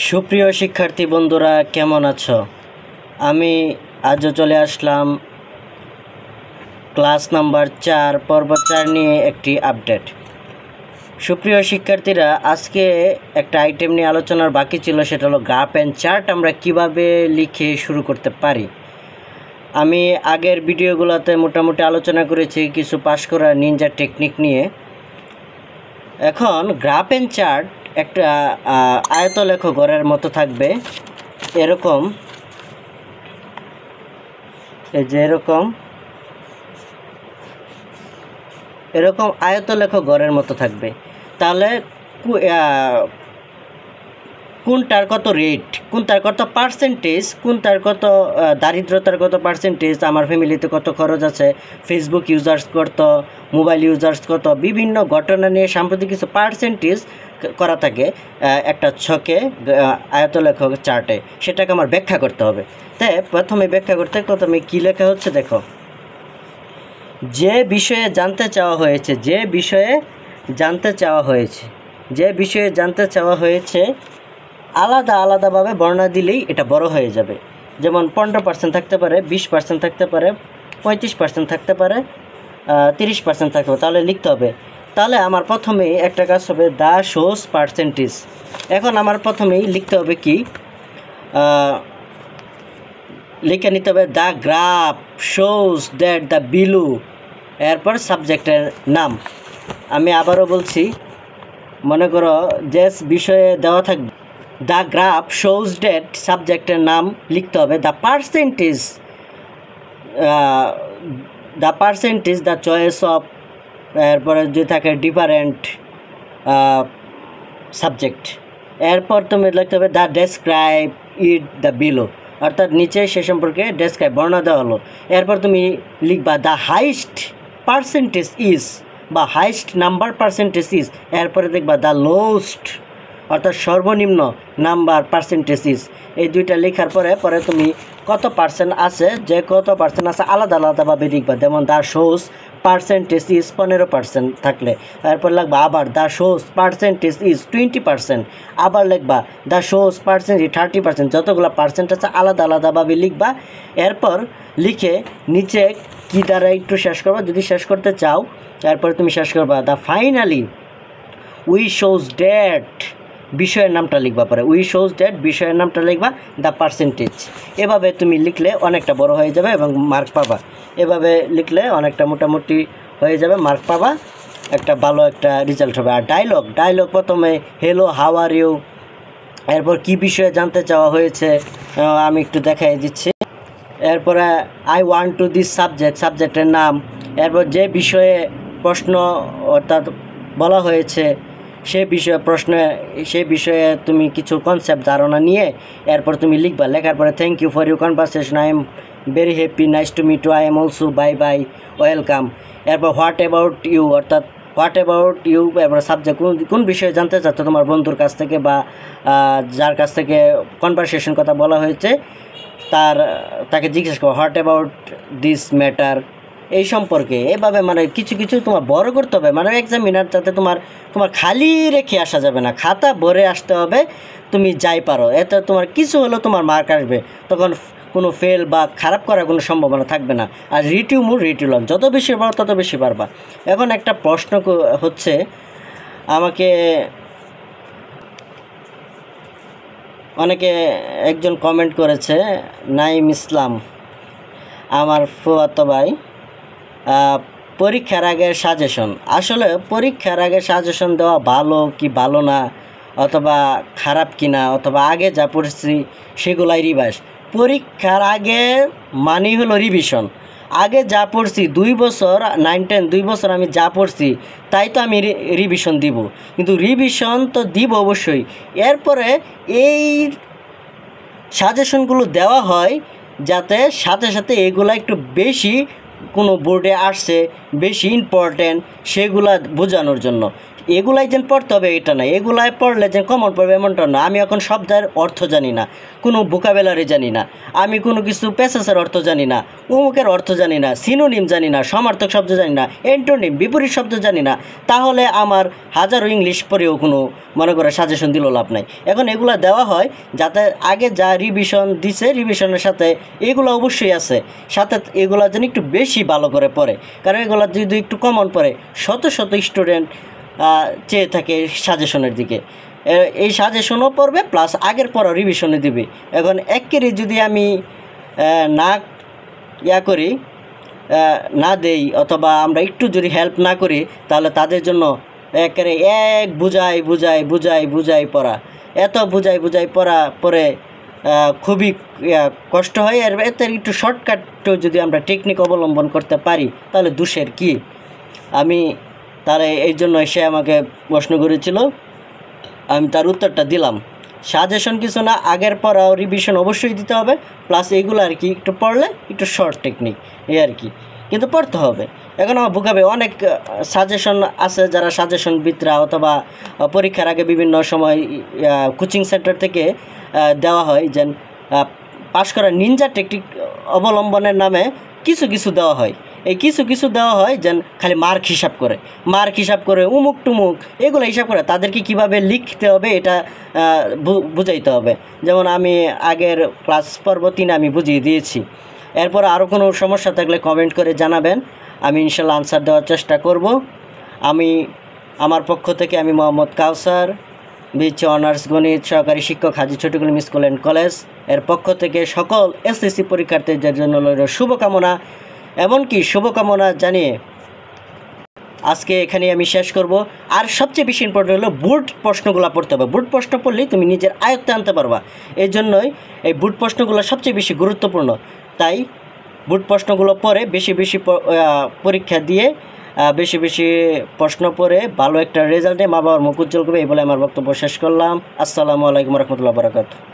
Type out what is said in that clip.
সুপ্রিয় শিক্ষার্থী বন্ধুরা, কেমন আছো? আমি আজও চলে আসলাম ক্লাস নাম্বার 4 পর্ব 4 নিয়ে একটি আপডেট। সুপ্রিয় শিক্ষার্থীরা, আজকে একটা আইটেম নিয়ে আলোচনার বাকি ছিল, সেটা হলো গ্রাফ অ্যান্ড চার্ট আমরা কিভাবে লিখে শুরু করতে পারি। আমি আগের ভিডিওগুলোতে মোটামুটি আলোচনা করেছি কিছু পাস করা নিনজা টেকনিক নিয়ে। এখন গ্রাফ অ্যান্ড চার্ট একটা আয়তলেখ ঘরের মতো থাকবে, এরকম, এই যে এরকম আয়তলেখ ঘরের মতো থাকবে। তাহলে কোনটার কত রেট, কোনটার কত পার্সেন্টেজ, কোনটার কত দারিদ্রতার কত পার্সেন্টেজ, আমার ফ্যামিলিতে কত খরচ আছে, ফেসবুক ইউজার্স কত, মোবাইল ইউজার্স কত, বিভিন্ন ঘটনা নিয়ে সাম্প্রতিক কিছু পার্সেন্টেজ করা থাকে একটা ছকে আয়তলেখ চার্টে। সেটাকে আমার ব্যাখ্যা করতে হবে। তাই প্রথমে ব্যাখ্যা করতে প্রথমে কী লেখা হচ্ছে দেখো, যে বিষয়ে জানতে চাওয়া হয়েছে আলাদা আলাদাভাবে বর্ণনা দিলেই এটা বড় হয়ে যাবে। যেমন 15% থাকতে পারে, 20% থাকতে পারে, 35% থাকতে পারে, 30% থাকতে পারে, তাহলে লিখতে হবে। তাহলে আমার প্রথমেই একটা কাজ হবে, দ্য শোস পার্সেন্টেজ। এখন আমার প্রথমেই লিখতে হবে কি, লিখে নিতে হবে the graph shows that the below, এরপর সাবজেক্টের নাম। আমি আবারও বলছি, মনে করো যে বিষয়ে দেওয়া থাকবে দ্য গ্রাফ শোজ ডেট, সাবজেক্টের নাম লিখতে হবে the percentage, the choice of, এরপরে যদি থাকে ডিফারেন্ট সাবজেক্ট, এরপর তুমি লিখতে হবে the describe it the below, অর্থাৎ নিচে সে সম্পর্কে ডেসক্রাইব বর্ণনা দেওয়া হলো। এরপর তুমি লিখবা দ্য হাইস্ট পার্সেন্টেজ ইজ, বা হাইস্ট নাম্বার পার্সেন্টেজ ইজ, এরপরে দেখবা দ্য লোয়েস্ট, অর্থাৎ সর্বনিম্ন নাম্বার পার্সেন্টেজ ইজ। এই দুইটা লেখার পরে তুমি কত পার্সেন্ট আছে, যে কত পার্সেন্ট আছে আলাদা আলাদাভাবে লিখবা। যেমন দ্য শোস পার্সেন্টেজ ইজ 15% থাকলে, এরপর লিখবা আবার দ্য শোস পার্সেন্টেজ ইজ 20%, আবার লিখবা দ্য শোস পার্সেন্টেজ 30%, যতগুলো পার্সেন্ট আছে আলাদা আলাদাভাবে লিখবা। এরপর লিখে নিচে কী দ্বারা একটু শেষ করবা, যদি শেষ করতে চাও তারপরে তুমি শেষ করবা the finally we shows that, বিষয়ের নামটা লিখবা, পরে উই শোজ ড্যাট বিষয়ের নামটা লিখবা, দ্য পার্সেন্টেজ। এভাবে তুমি লিখলে অনেকটা বড় হয়ে যাবে এবং মার্ক পাবা। এভাবে লিখলে অনেকটা মোটামুটি হয়ে যাবে, মার্ক পাবা, একটা ভালো একটা রেজাল্ট হবে। আর ডায়লগ প্রথমে হ্যালো, হাউ আর ইউ, এরপর কী বিষয়ে জানতে চাওয়া হয়েছে আমি একটু দেখাই দিচ্ছি। এরপরে আই ওয়ান্ট টু দিস সাবজেক্টের নাম, এরপর যে বিষয়ে প্রশ্ন অর্থাৎ বলা হয়েছে সে বিষয়ে তুমি কিছু কনসেপ্ট ধারণা নিয়ে এরপর তুমি লিখবা। লেখার পরে thank you for you conversation, I am very happy, nice to meet you, I am also, bye bye, welcome. এরপর হোয়াট অ্যাবাউট ইউ, এরপর সাবজেক্ট কোন বিষয়ে জানতে চাচ্ছ তোমার বন্ধুর কাছ থেকে বা যার কাছ থেকে কনভারসেশন কথা বলা হয়েছে তাকে জিজ্ঞেস করো হোয়াট অ্যাবাউট দিস ম্যাটার, এই সম্পর্কে। এভাবে মানে কিছু কিছু তোমার বড় করতে হবে, মানে এক্সামিনার যাতে তোমার খালি রেখে আসা যাবে না, খাতা ভরে আসতে হবে, তুমি যাই পারো, এতে তোমার কিছু হলেও তোমার মার্ক আসবে, তখন কোনো ফেল বা খারাপ করার কোনো সম্ভাবনা থাকবে না। আর রিটিউলন যত বেশি পারো তত বেশি পারবা। এখন একটা প্রশ্ন হচ্ছে, আমাকে একজন কমেন্ট করেছে, নাইম ইসলাম, আমার ফুয়াতো ভাই, পরীক্ষার আগের সাজেশন। আসলে পরীক্ষার আগে সাজেশন দেওয়া ভালো কি ভালো না, অথবা খারাপ কিনা, অথবা আগে যা পড়ছি সেগুলাই রিভাইজ। পরীক্ষার আগে মানেই হলো রিভিশন। আগে যা পড়ছি 2 বছর 9, 10 2 বছর আমি যা পড়ছি তাই তো আমি রিভিশন দিব, কিন্তু রিভিশন তো দিব অবশ্যই। এরপরে এই সাজেশনগুলো দেওয়া হয় যাতে সাথে সাথে এগুলো একটু বেশি কোনো বোর্ডে আসছে বেশি ইম্পর্টেন্ট সেগুলা বোঝানোর জন্য। এগুলাই যেন পড়তে হবে এটা না, এগুলাই পড়লে যেন কমন পড়বে এমনটা না। আমি এখন শব্দের অর্থ জানি না, কোনো ভোকাবুলারি জানি না, আমি কোনো কিছু প্যাসেজের অর্থ জানি না, অমুকের অর্থ জানি না, সিনোনিম জানি না, সমার্থক শব্দ জানি না, অ্যান্টোনিম বিপরীত শব্দ জানি না, তাহলে আমার হাজারো ইংলিশ পড়েও কোনো মনে করে সাজেশন দিলেও লাভ নাই। এখন এগুলো দেওয়া হয় যাতে আগে যা রিভিশন দিছে রিভিশনের সাথে এগুলো অবশ্যই আছে, সাথে এগুলো যেন একটু বেশি ভালো করে পড়ে। কারণ এগুলো যদি একটু কমন পড়ে শত শত স্টুডেন্ট চেয়ে থাকে সাজেশনের দিকে। এই সাজেশনও পড়বে প্লাস আগের পরও রিভিশনে দিবে। এখন একেবারে যদি আমি না করি, না দেই, অথবা আমরা একটু যদি হেল্প না করি, তাহলে তাদের জন্য একেবারে বুঝাই পড়া, এত বুঝাই পড়া পরে খুবই কষ্ট হয়। আর এতে একটু শর্টকাটও যদি আমরা টেকনিক অবলম্বন করতে পারি তাহলে দোষের কি। আমি তারা এই জন্য সে আমাকে প্রশ্ন করেছিল, আমি তার উত্তরটা দিলাম। সাজেশন কিছু না, আগের পড়াও রিভিশন অবশ্যই দিতে হবে, প্লাস এইগুলো আর কি একটু পড়লে একটু শর্ট টেকনিক এই আর কি, কিন্তু পড়তে হবে। এখন আমার ভোকাবে অনেক সাজেশন আছে, যারা সাজেশন বিতরা অথবা পরীক্ষার আগে বিভিন্ন সময় কোচিং সেন্টার থেকে দেওয়া হয়, যেন পাশ করা নিনজা টেকনিক অবলম্বনের নামে কিছু দেওয়া হয়। এই কিছু দেওয়া হয় যেন খালি মার্ক হিসাব করে উমুক টুমুক এগুলো হিসাব করে তাদেরকে কিভাবে লিখতে হবে এটা বুঝাইতে হবে। যেমন আমি আগের ক্লাস পর্ব 3 আমি বুঝিয়ে দিয়েছি। এরপর আরও কোনো সমস্যা থাকলে কমেন্ট করে জানাবেন, আমি ইনশাল্লাহ আনসার দেওয়ার চেষ্টা করব। আমার পক্ষ থেকে আমি মোহাম্মদ কাউসার, বিএসসি অনার্স গণিত সহকারী শিক্ষক, হাজী ছোটকুলিম স্কুল অ্যান্ড কলেজ এর পক্ষ থেকে সকল এসএসসি পরীক্ষার্থীদের জন্য শুভকামনা। এমনকি শুভকামনা জানিয়ে আজকে এখানে আমি শেষ করব। আর সবচেয়ে বেশি ইম্পর্টেন্ট হলো বুট প্রশ্নগুলো পড়তে হবে। বুট প্রশ্ন পড়লেই তুমি নিজের আয়ত্তে আনতে পারবা। এই জন্যই এই বুট প্রশ্নগুলো সবচেয়ে বেশি গুরুত্বপূর্ণ। তাই বুট প্রশ্নগুলো পড়ে বেশি পরীক্ষা দিয়ে বেশি প্রশ্ন পড়ে ভালো একটা রেজাল্টে মা বাবার মুখ উজ্জ্বল করবে। এই বলে আমার বক্তব্য শেষ করলাম। আসসালামু আলাইকুম রহমতুল্লাহ বারাকাতুহু।